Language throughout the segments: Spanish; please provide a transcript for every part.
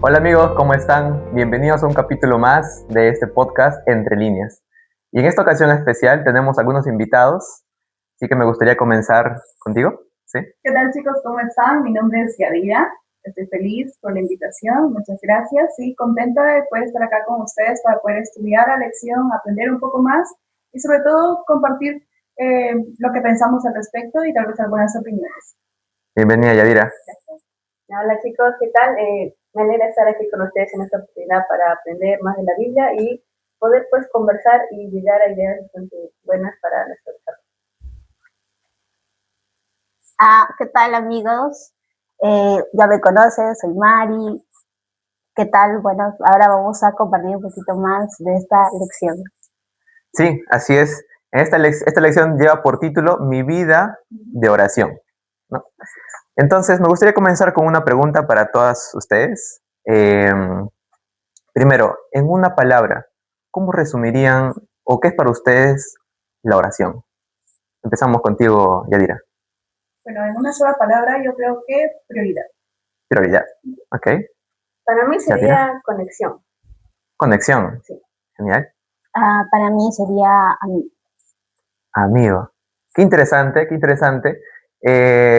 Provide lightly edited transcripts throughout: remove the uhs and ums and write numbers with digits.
Hola amigos, ¿cómo están? Bienvenidos a un capítulo más de este podcast Entre Líneas. Y en esta ocasión especial tenemos algunos invitados, así que me gustaría comenzar contigo, ¿sí? ¿Qué tal, chicos? ¿Cómo están? Mi nombre es Yadira. Estoy feliz por la invitación. Muchas gracias y contenta de poder estar acá con ustedes para poder estudiar la lección, aprender un poco más y sobre todo compartir lo que pensamos al respecto y tal vez algunas opiniones. Bienvenida Yadira. Hola chicos, ¿qué tal? Me alegra estar aquí con ustedes en esta oportunidad para aprender más de la Biblia y poder pues conversar y llegar a ideas bastante buenas para nuestro desarrollo. ¿Qué tal amigos? Ya me conocen, soy Mari. ¿Qué tal? Bueno, ahora vamos a compartir un poquito más de esta lección. Sí, así es. Esta lección lleva por título Mi vida de oración, ¿no? Entonces, me gustaría comenzar con una pregunta para todas ustedes. Primero, en una palabra, ¿cómo resumirían o qué es para ustedes la oración? Empezamos contigo, Yadira. Bueno, en una sola palabra yo creo que prioridad. Prioridad. Ok. Para mí Yadira. sería conexión. Conexión. Sí. Genial. Para mí sería amigo. Amigo. Qué interesante, qué interesante.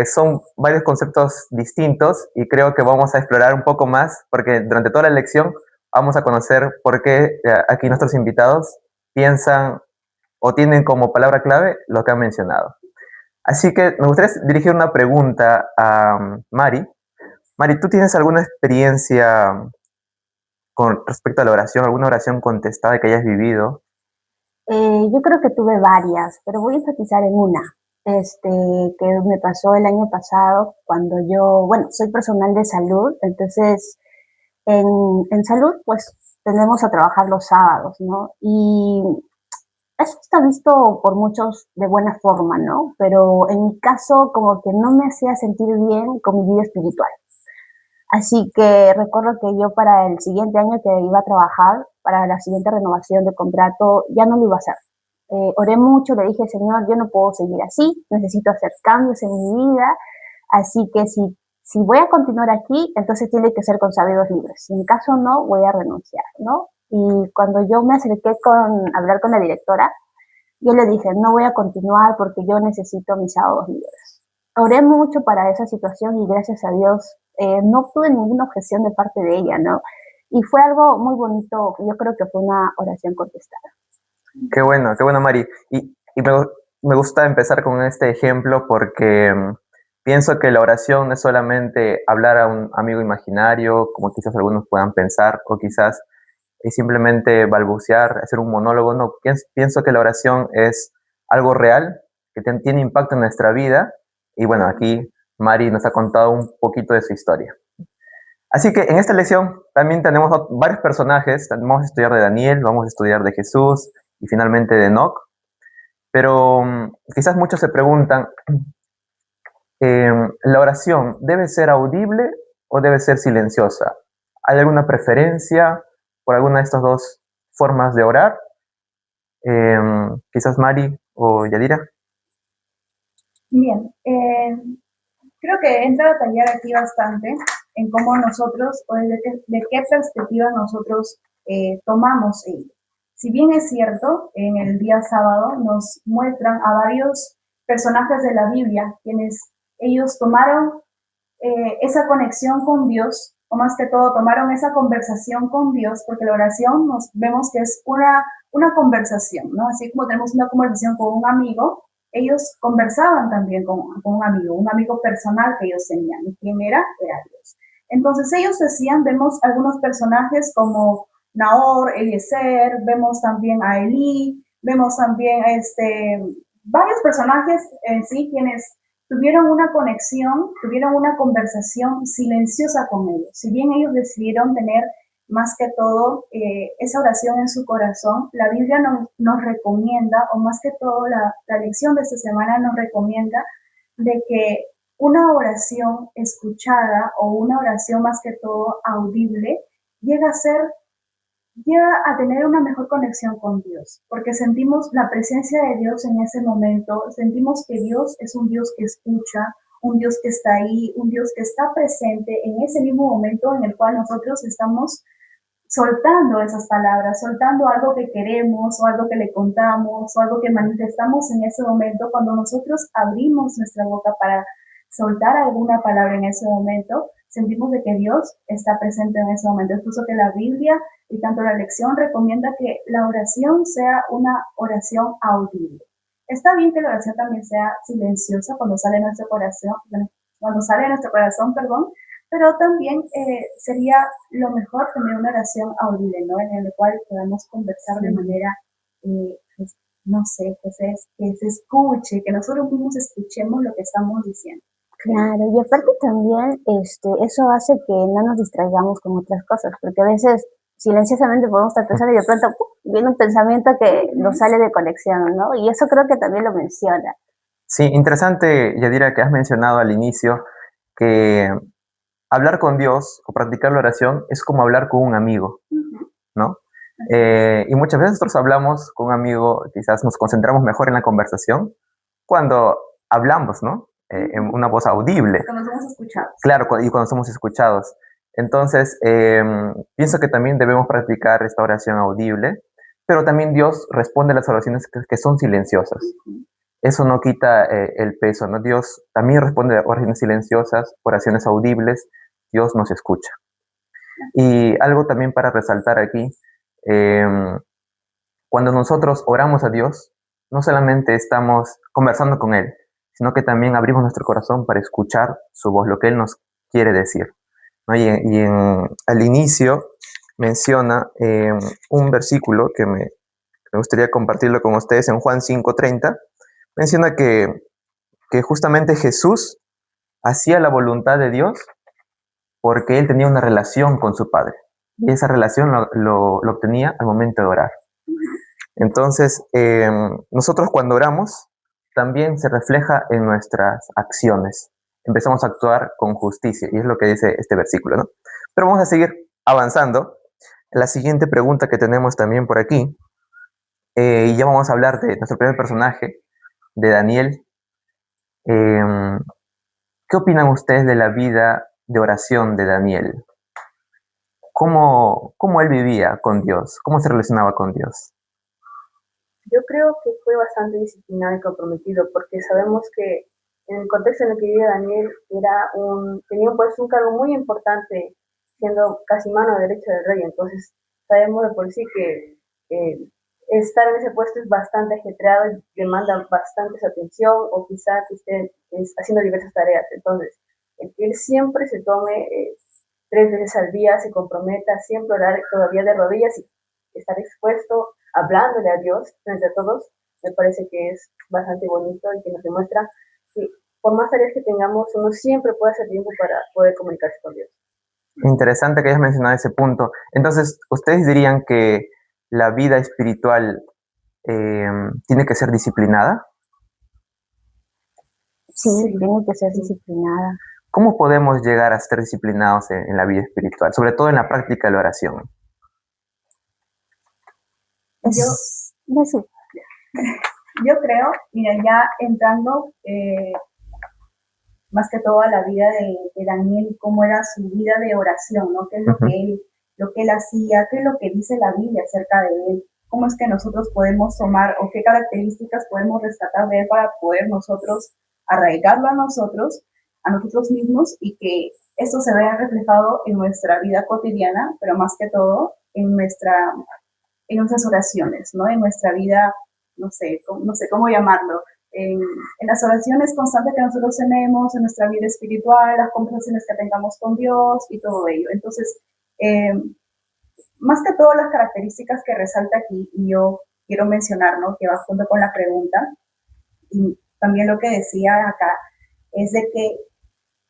Son varios conceptos distintos y creo que vamos a explorar un poco más porque durante toda la lección vamos a conocer por qué aquí nuestros invitados piensan o tienen como palabra clave lo que han mencionado. Así que me gustaría dirigir una pregunta a Mari. Mari, ¿tú tienes alguna experiencia con respecto a la oración, alguna oración contestada que hayas vivido? Yo creo que tuve varias, pero voy a enfatizar en una. Que me pasó el año pasado cuando yo, bueno, soy personal de salud, entonces en salud pues tendemos a trabajar los sábados, ¿no? Y eso está visto por muchos de buena forma, ¿no? Pero en mi caso como que no me hacía sentir bien con mi vida espiritual. Así que recuerdo que yo para el siguiente año que iba a trabajar, para la siguiente renovación de contrato, ya no lo iba a hacer. Oré mucho, le dije, Señor, yo no puedo seguir así, necesito hacer cambios en mi vida, así que si voy a continuar aquí, entonces tiene que ser con sabidos libres. Si en caso no, voy a renunciar, ¿no? Y cuando yo me acerqué con hablar con la directora, yo le dije, no voy a continuar porque yo necesito mis sábados libres. Oré mucho para esa situación y gracias a Dios no tuve ninguna objeción de parte de ella, ¿no? Y fue algo muy bonito, yo creo que fue una oración contestada. Qué bueno, Mari. Me gusta empezar con este ejemplo porque pienso que la oración no es solamente hablar a un amigo imaginario, como quizás algunos puedan pensar, o quizás es simplemente balbucear, hacer un monólogo. No, pienso que la oración es algo real, que tiene impacto en nuestra vida. Y bueno, aquí Mari nos ha contado un poquito de su historia. Así que en esta lección también tenemos varios personajes. Vamos a estudiar de Daniel, vamos a estudiar de Jesús y finalmente de Enoch. Pero quizás muchos se preguntan, ¿la oración debe ser audible o debe ser silenciosa? ¿Hay alguna preferencia por alguna de estas dos formas de orar? Quizás Mari o Yadira. Bien, creo que entra a detallar aquí bastante en cómo nosotros, o de qué perspectiva nosotros tomamos ello. Si bien es cierto, en el día sábado nos muestran a varios personajes de la Biblia, quienes ellos tomaron esa conexión con Dios, o más que todo tomaron esa conversación con Dios, porque la oración nos vemos que es una conversación, ¿no? Así como tenemos una conversación con un amigo, ellos conversaban también con un amigo personal que ellos tenían. ¿Y quién era? Era Dios. Entonces ellos decían, vemos algunos personajes como Nahor, Eliezer, vemos también a Elí, vemos también a varios personajes en sí quienes tuvieron una conexión, tuvieron una conversación silenciosa con ellos. Si bien ellos decidieron tener más que todo esa oración en su corazón, la Biblia nos recomienda, o más que todo la lección de esta semana nos recomienda de que una oración escuchada o una oración más que todo audible llega a tener una mejor conexión con Dios, porque sentimos la presencia de Dios en ese momento, sentimos que Dios es un Dios que escucha, un Dios que está ahí, un Dios que está presente en ese mismo momento en el cual nosotros estamos soltando esas palabras, soltando algo que queremos o algo que le contamos o algo que manifestamos en ese momento. Cuando nosotros abrimos nuestra boca para soltar alguna palabra en ese momento, sentimos de que Dios está presente en ese momento. Es por eso que la Biblia y tanto la lección recomienda que la oración sea una oración audible. Está bien que la oración también sea silenciosa cuando sale de nuestro corazón, perdón, pero también sería lo mejor tener una oración audible, ¿no? En la cual podamos conversar de manera, pues, no sé, que se escuche, que nosotros mismos escuchemos lo que estamos diciendo. Claro, y aparte también eso hace que no nos distraigamos con otras cosas, porque a veces silenciosamente podemos estar pensando y de pronto viene un pensamiento que nos sale de conexión, ¿no? Y eso creo que también lo menciona. Sí, interesante, Yadira, que has mencionado al inicio que hablar con Dios o practicar la oración es como hablar con un amigo, ¿no? Y muchas veces nosotros hablamos con un amigo, quizás nos concentramos mejor en la conversación cuando hablamos, ¿no? En una voz audible. Cuando somos escuchados. Claro, y cuando somos escuchados. Entonces, pienso que también debemos practicar esta oración audible, pero también Dios responde a las oraciones que son silenciosas. Eso no quita el peso, ¿no? Dios también responde a oraciones silenciosas, oraciones audibles, Dios nos escucha. Y algo también para resaltar aquí, cuando nosotros oramos a Dios, no solamente estamos conversando con Él, sino que también abrimos nuestro corazón para escuchar su voz, lo que Él nos quiere decir, ¿no? Al inicio menciona un versículo que me gustaría compartirlo con ustedes en Juan 5:30, menciona que justamente Jesús hacía la voluntad de Dios porque Él tenía una relación con su Padre. Y esa relación lo obtenía al momento de orar. Entonces, nosotros cuando oramos, también se refleja en nuestras acciones. Empezamos a actuar con justicia, y es lo que dice este versículo, ¿no? Pero vamos a seguir avanzando. La siguiente pregunta que tenemos también por aquí, y ya vamos a hablar de nuestro primer personaje, de Daniel. ¿Qué opinan ustedes de la vida de oración de Daniel? ¿Cómo él vivía con Dios? ¿Cómo se relacionaba con Dios? Yo creo que fue bastante disciplinado y comprometido, porque sabemos que en el contexto en el que vivía Daniel tenía pues un cargo muy importante, siendo casi mano derecha del rey. Entonces sabemos de por sí que estar en ese puesto es bastante ajetreado y demanda bastante su atención, o quizás que esté haciendo diversas tareas. Entonces, el que él siempre se tome 3 veces al día, se comprometa siempre a orar todavía de rodillas y estar expuesto, hablándole a Dios frente a todos, me parece que es bastante bonito y que nos demuestra que por más tareas que tengamos, uno siempre puede hacer tiempo para poder comunicarse con Dios. Interesante que hayas mencionado ese punto. Entonces, ¿ustedes dirían que la vida espiritual tiene que ser disciplinada? Sí, tiene que ser disciplinada. ¿Cómo podemos llegar a ser disciplinados en la vida espiritual, sobre todo en la práctica de la oración? Yo creo, mira, ya entrando más que todo a la vida de Daniel y cómo era su vida de oración, ¿no? ¿Qué es lo que él hacía? ¿Qué es lo que dice la Biblia acerca de él? ¿Cómo es que nosotros podemos tomar o qué características podemos rescatar de él para poder nosotros arraigarlo a nosotros mismos, y que esto se vea reflejado en nuestra vida cotidiana, pero más que todo en nuestras oraciones, ¿no? En nuestra vida, no sé cómo llamarlo, en las oraciones constantes que nosotros tenemos, en nuestra vida espiritual, las conversaciones que tengamos con Dios y todo ello. Entonces, más que todo las características que resalta aquí, y yo quiero mencionar, ¿no? Que va junto con la pregunta, y también lo que decía acá, es de que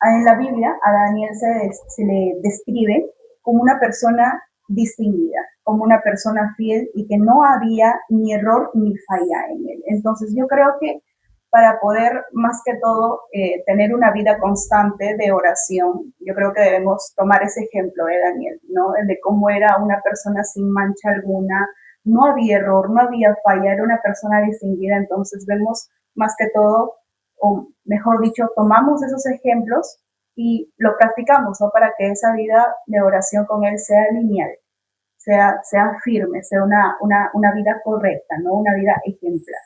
en la Biblia a Daniel se le describe como una persona distinguida, como una persona fiel y que no había ni error ni falla en él. Entonces yo creo que para poder más que todo tener una vida constante de oración, yo creo que debemos tomar ese ejemplo de Daniel, ¿no? El de cómo era una persona sin mancha alguna, no había error, no había falla, era una persona distinguida. Entonces vemos más que todo o mejor dicho, tomamos esos ejemplos y lo practicamos, ¿no? Para que esa vida de oración con Él sea lineal, sea firme, sea una vida correcta, ¿no? Una vida ejemplar.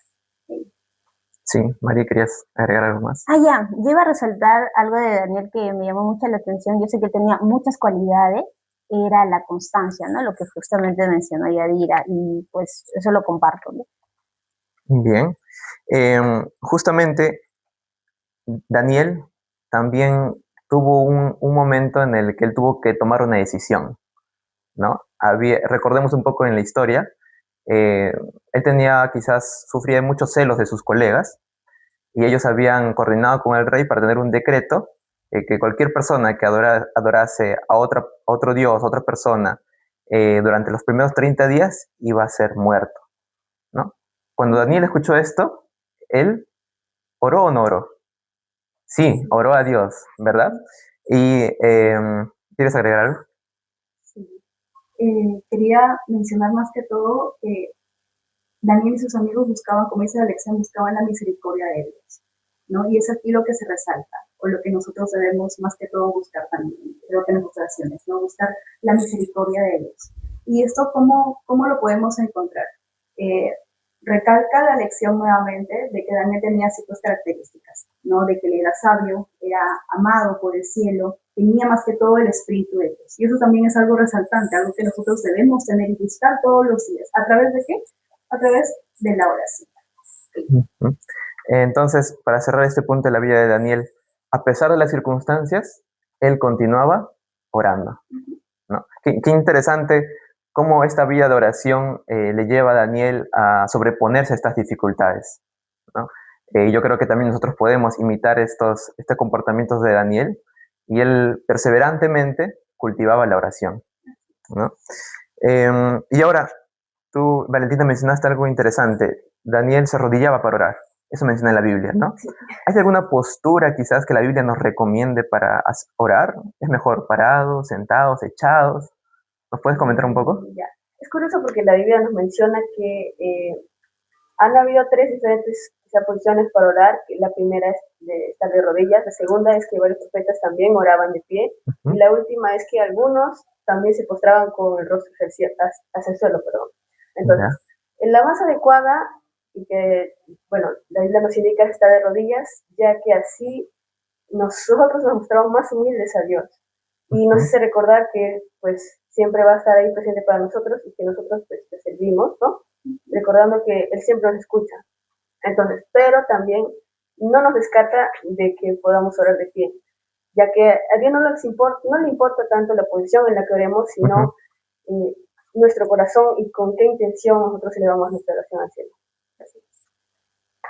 Sí, María, ¿querías agregar algo más? Ya, yo iba a resaltar algo de Daniel que me llamó mucho la atención. Yo sé que tenía muchas cualidades, era la constancia, ¿no? Lo que justamente mencionó Yadira, y pues eso lo comparto, ¿no? Bien. Justamente Daniel también tuvo un momento en el que él tuvo que tomar una decisión, ¿no? Recordemos un poco en la historia, él sufría de muchos celos de sus colegas, y ellos habían coordinado con el rey para tener un decreto que cualquier persona que adorase a otro dios, otra persona, durante los primeros 30 días iba a ser muerto, ¿no? Cuando Daniel escuchó esto, él oró o no oró. Sí, oró a Dios, ¿verdad? Y ¿quieres agregar algo? Sí. Quería mencionar más que todo que Daniel y sus amigos buscaban, como dice la lección, buscaban la misericordia de Dios, ¿no? Y es aquí lo que se resalta, o lo que nosotros debemos más que todo buscar también, creo que en nuestras oraciones, ¿no? Buscar la misericordia de Dios. ¿Y esto cómo lo podemos encontrar? Eh, Recalca la lección nuevamente de que Daniel tenía ciertas características, ¿no? De que él era sabio, era amado por el cielo, tenía más que todo el Espíritu de Dios. Y eso también es algo resaltante, algo que nosotros debemos tener y buscar todos los días. ¿A través de qué? A través de la oración. Ujú. Entonces, para cerrar este punto de la vida de Daniel, a pesar de las circunstancias, él continuaba orando, ¿no? Qué interesante cómo esta vida de oración le lleva a Daniel a sobreponerse a estas dificultades, ¿no? Yo creo que también nosotros podemos imitar estos comportamientos de Daniel, y él perseverantemente cultivaba la oración, ¿no? Y ahora, tú, Valentina, mencionaste algo interesante. Daniel se arrodillaba para orar. Eso menciona en la Biblia, ¿no? ¿Hay alguna postura quizás que la Biblia nos recomiende para orar? ¿Es mejor parados, sentados, echados? ¿Nos puedes comentar un poco? Ya. Es curioso porque la Biblia nos menciona que han habido tres diferentes posiciones para orar. La primera es de estar de rodillas, la segunda es que varios profetas también oraban de pie, y la última es que algunos también se postraban con el rostro hacia el suelo, perdón. Entonces, la más adecuada, y que, bueno, la Biblia nos indica estar de rodillas, ya que así nosotros nos mostramos más humildes a Dios. Y nos hace recordar que, pues, siempre va a estar ahí presente para nosotros, y que nosotros, pues, le servimos, ¿no? Recordando que Él siempre nos escucha. Entonces, pero también no nos descarta de que podamos orar de pie, ya que a Dios no le importa tanto la posición en la que oremos, sino nuestro corazón y con qué intención nosotros elevamos nuestra oración al cielo. Así.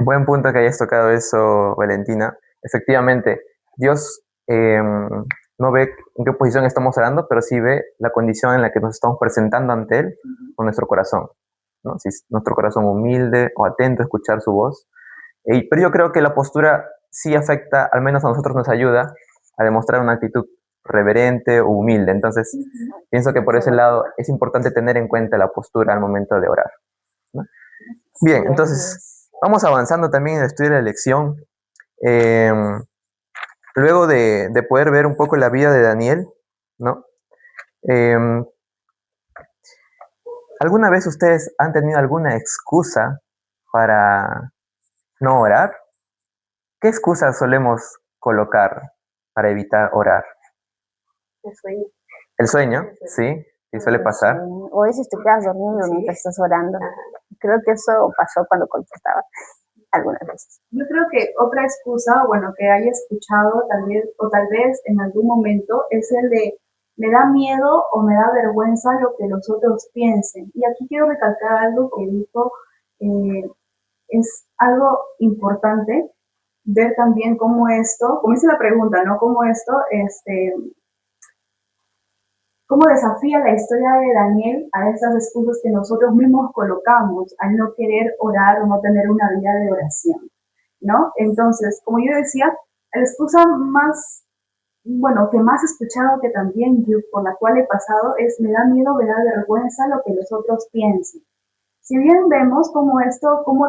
Buen punto que hayas tocado eso, Valentina. Efectivamente, Dios no ve en qué posición estamos orando, pero sí ve la condición en la que nos estamos presentando ante Él con nuestro corazón, ¿no? Si es nuestro corazón humilde o atento a escuchar su voz. Pero yo creo que la postura sí afecta, al menos a nosotros nos ayuda a demostrar una actitud reverente o humilde. Entonces, pienso que por ese lado es importante tener en cuenta la postura al momento de orar, ¿no? Bien, entonces vamos avanzando también en el estudio de la lección. Luego de poder ver un poco la vida de Daniel, ¿no? ¿Alguna vez ustedes han tenido alguna excusa para no orar? ¿Qué excusas solemos colocar para evitar orar? El sueño. ¿El sueño? Sí, sí suele pasar. O a veces te quedas dormido mientras estás orando. Creo que eso pasó cuando contestaba algunas veces. Yo creo que otra excusa, bueno, que haya escuchado tal vez en algún momento, es el de me da miedo o me da vergüenza lo que los otros piensen. Y aquí quiero recalcar algo que dijo, es algo importante ver también cómo esto, como dice la pregunta, ¿no? Cómo esto, cómo desafía la historia de Daniel a estas excusas que nosotros mismos colocamos al no querer orar o no tener una vida de oración, ¿no? Entonces, como yo decía, la excusa más, bueno, que más he escuchado, que también yo, por la cual he pasado, es me da miedo, me da vergüenza lo que los otros piensen. Si bien vemos cómo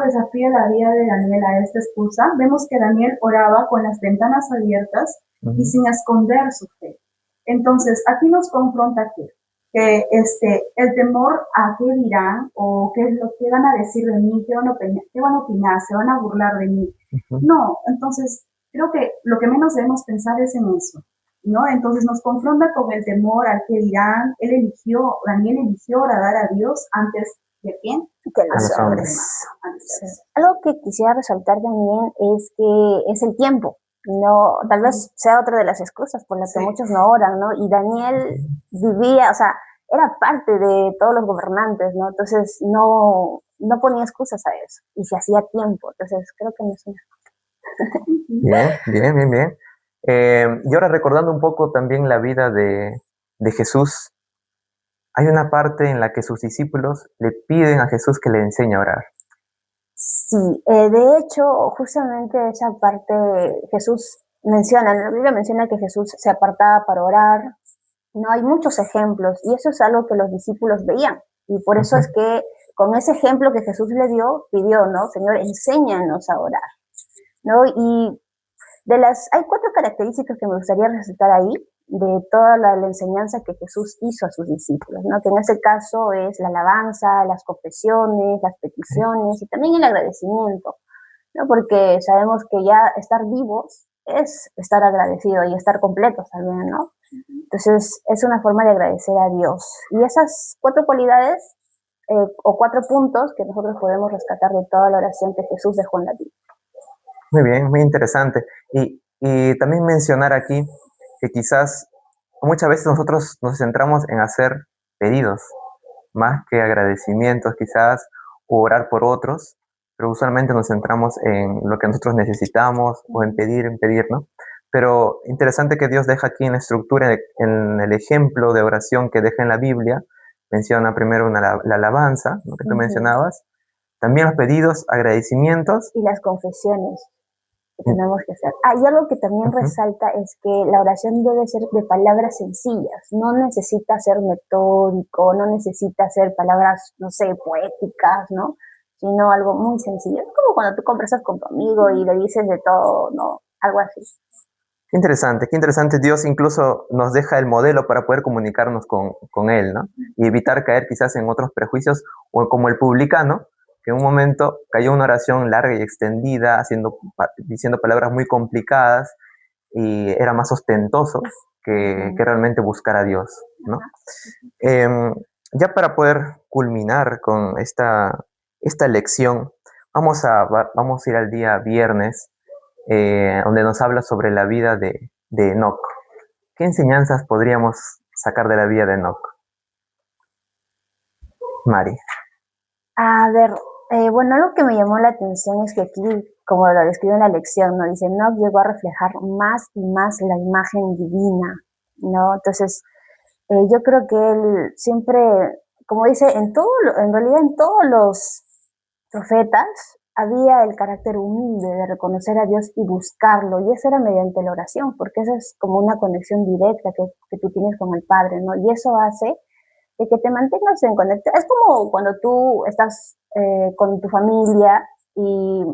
desafía la vida de Daniel a esta excusa, vemos que Daniel oraba con las ventanas abiertas y sin esconder su fe. Entonces, aquí nos confronta que el temor a qué dirán o qué es lo que van a decir de mí, qué van a opinar, se van a burlar de mí. No, entonces creo que lo que menos debemos pensar es en eso, ¿no? Entonces nos confronta con el temor al que dirán. Daniel eligió agradar a Dios antes de quién, que los hombres. Sí. Algo que quisiera resaltar también es que es el tiempo. No, tal vez sea otra de las excusas por las que muchos no oran, ¿no? Y Daniel vivía, o sea, era parte de todos los gobernantes, ¿no? Entonces no ponía excusas a eso y se hacía tiempo. Entonces creo que no es una. Bien. Y ahora recordando un poco también la vida de Jesús, hay una parte en la que sus discípulos le piden a Jesús que le enseñe a orar. Sí, de hecho, justamente esa parte Jesús menciona, en la Biblia menciona que Jesús se apartaba para orar. No hay muchos ejemplos y eso es algo que los discípulos veían. Y por eso es que con ese ejemplo que Jesús le dio, pidió, ¿no? Señor, enséñanos a orar, ¿no? Y hay 4 características que me gustaría resaltar ahí de toda la enseñanza que Jesús hizo a sus discípulos, ¿no? Que en ese caso es la alabanza, las confesiones, las peticiones y también el agradecimiento, ¿no? Porque sabemos que ya estar vivos es estar agradecido y estar completos también, ¿no? Entonces es una forma de agradecer a Dios. Y esas 4 cualidades o 4 puntos que nosotros podemos rescatar de toda la oración que Jesús dejó en la Biblia. Muy bien, muy interesante. Y también mencionar aquí que quizás muchas veces nosotros nos centramos en hacer pedidos, más que agradecimientos quizás, o orar por otros, pero usualmente nos centramos en lo que nosotros necesitamos o en pedir, ¿no? Pero interesante que Dios deja aquí en la estructura, en el ejemplo de oración que deja en la Biblia, menciona primero la alabanza, lo que tú mencionabas, también los pedidos, agradecimientos. Y las confesiones que tenemos que hacer. Y algo que también resalta es que la oración debe ser de palabras sencillas, no necesita ser metódico, no necesita ser palabras, no sé, poéticas, ¿no? Sino algo muy sencillo. Es como cuando tú conversas con tu amigo y le dices de todo, ¿no? Algo así. Qué interesante. Dios incluso nos deja el modelo para poder comunicarnos con Él, ¿no? Y evitar caer quizás en otros prejuicios, o como el publicano, que en un momento cayó una oración larga y extendida, diciendo palabras muy complicadas, y era más ostentoso que realmente buscar a Dios, ¿no? Ya para poder culminar con esta lección, vamos a ir al día viernes, donde nos habla sobre la vida de Enoc. ¿Qué enseñanzas podríamos sacar de la vida de Enoc? Mari. A ver, bueno, algo que me llamó la atención es que aquí, como lo describe en la lección, ¿no? Dice, Enoc llegó a reflejar más y más la imagen divina, ¿no? Entonces, yo creo que él siempre, como dice, en realidad en todos los profetas había el carácter humilde de reconocer a Dios y buscarlo, y eso era mediante la oración, porque esa es como una conexión directa que tú tienes con el Padre, ¿no? Y eso hace de que te mantengas en conexión. Es como cuando tú estás con tu familia y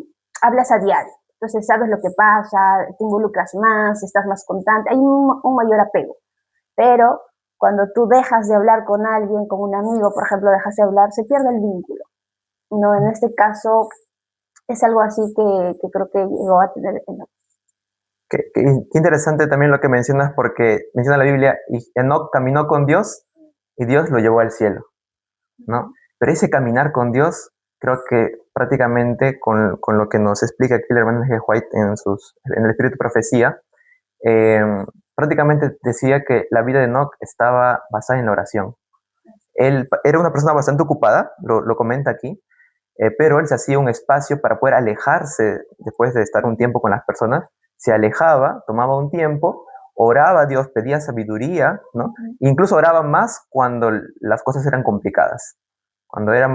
hablas a diario, entonces sabes lo que pasa, te involucras más, estás más constante, hay un mayor apego, pero cuando tú dejas de hablar con alguien, con un amigo, por ejemplo, dejas de hablar, se pierde el vínculo, ¿no? En este caso es algo así que creo que llegó a tener. Qué interesante también lo que mencionas, porque menciona la Biblia, y Enoc caminó con Dios y Dios lo llevó al cielo, ¿no? Pero ese caminar con Dios, creo que prácticamente con lo que nos explica aquí el hermano G. White en el Espíritu de Profecía, prácticamente decía que la vida de Enoc estaba basada en la oración. Él era una persona bastante ocupada, lo comenta aquí, pero él se hacía un espacio para poder alejarse después de estar un tiempo con las personas, se alejaba, tomaba un tiempo, oraba a Dios, pedía sabiduría, ¿no? Incluso oraba más cuando las cosas eran complicadas, cuando era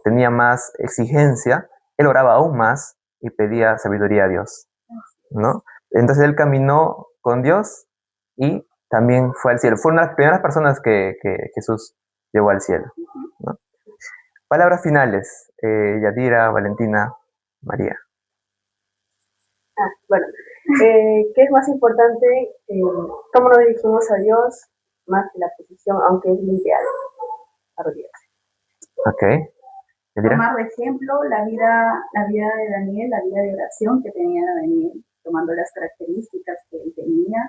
tenía más exigencia, él oraba aún más y pedía sabiduría a Dios, ¿no? Entonces él caminó con Dios y también fue al cielo. Fue una de las primeras personas que Jesús llevó al cielo, ¿no? Palabras finales, Yadira, Valentina, María. Bueno, ¿qué es más importante? ¿Cómo nos dirigimos a Dios más que la posición, aunque es lo ideal? Arrodillarse. Ok. Yadira. Tomar de ejemplo la vida de Daniel, la vida de oración que tenía Daniel, tomando las características que él tenía,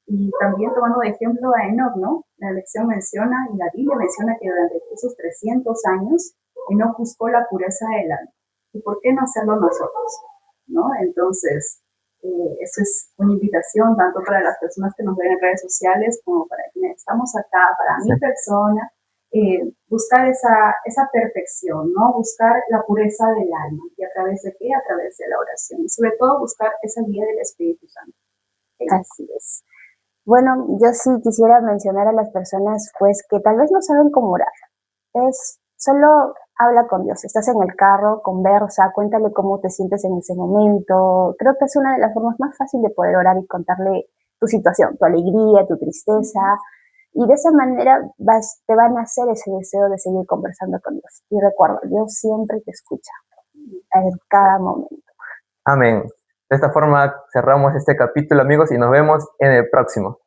y también tomando de ejemplo a Enoch, ¿no? La lección menciona, y la Biblia menciona que durante esos 300 años, Enoch buscó la pureza del alma. ¿Y por qué no hacerlo nosotros? ¿No? Entonces, eso es una invitación tanto para las personas que nos ven en redes sociales como para quienes estamos acá, para mi persona, buscar esa perfección, ¿no? Buscar la pureza del alma. ¿Y a través de qué? A través de la oración. Y sobre todo buscar esa guía del Espíritu Santo. Así es. Bueno, yo sí quisiera mencionar a las personas pues que tal vez no saben cómo orar. Solo habla con Dios. Estás en el carro, conversa, cuéntale cómo te sientes en ese momento. Creo que es una de las formas más fáciles de poder orar y contarle tu situación, tu alegría, tu tristeza. Y de esa manera te van a hacer ese deseo de seguir conversando con Dios. Y recuerda, Dios siempre te escucha en cada momento. Amén. De esta forma cerramos este capítulo, amigos, y nos vemos en el próximo.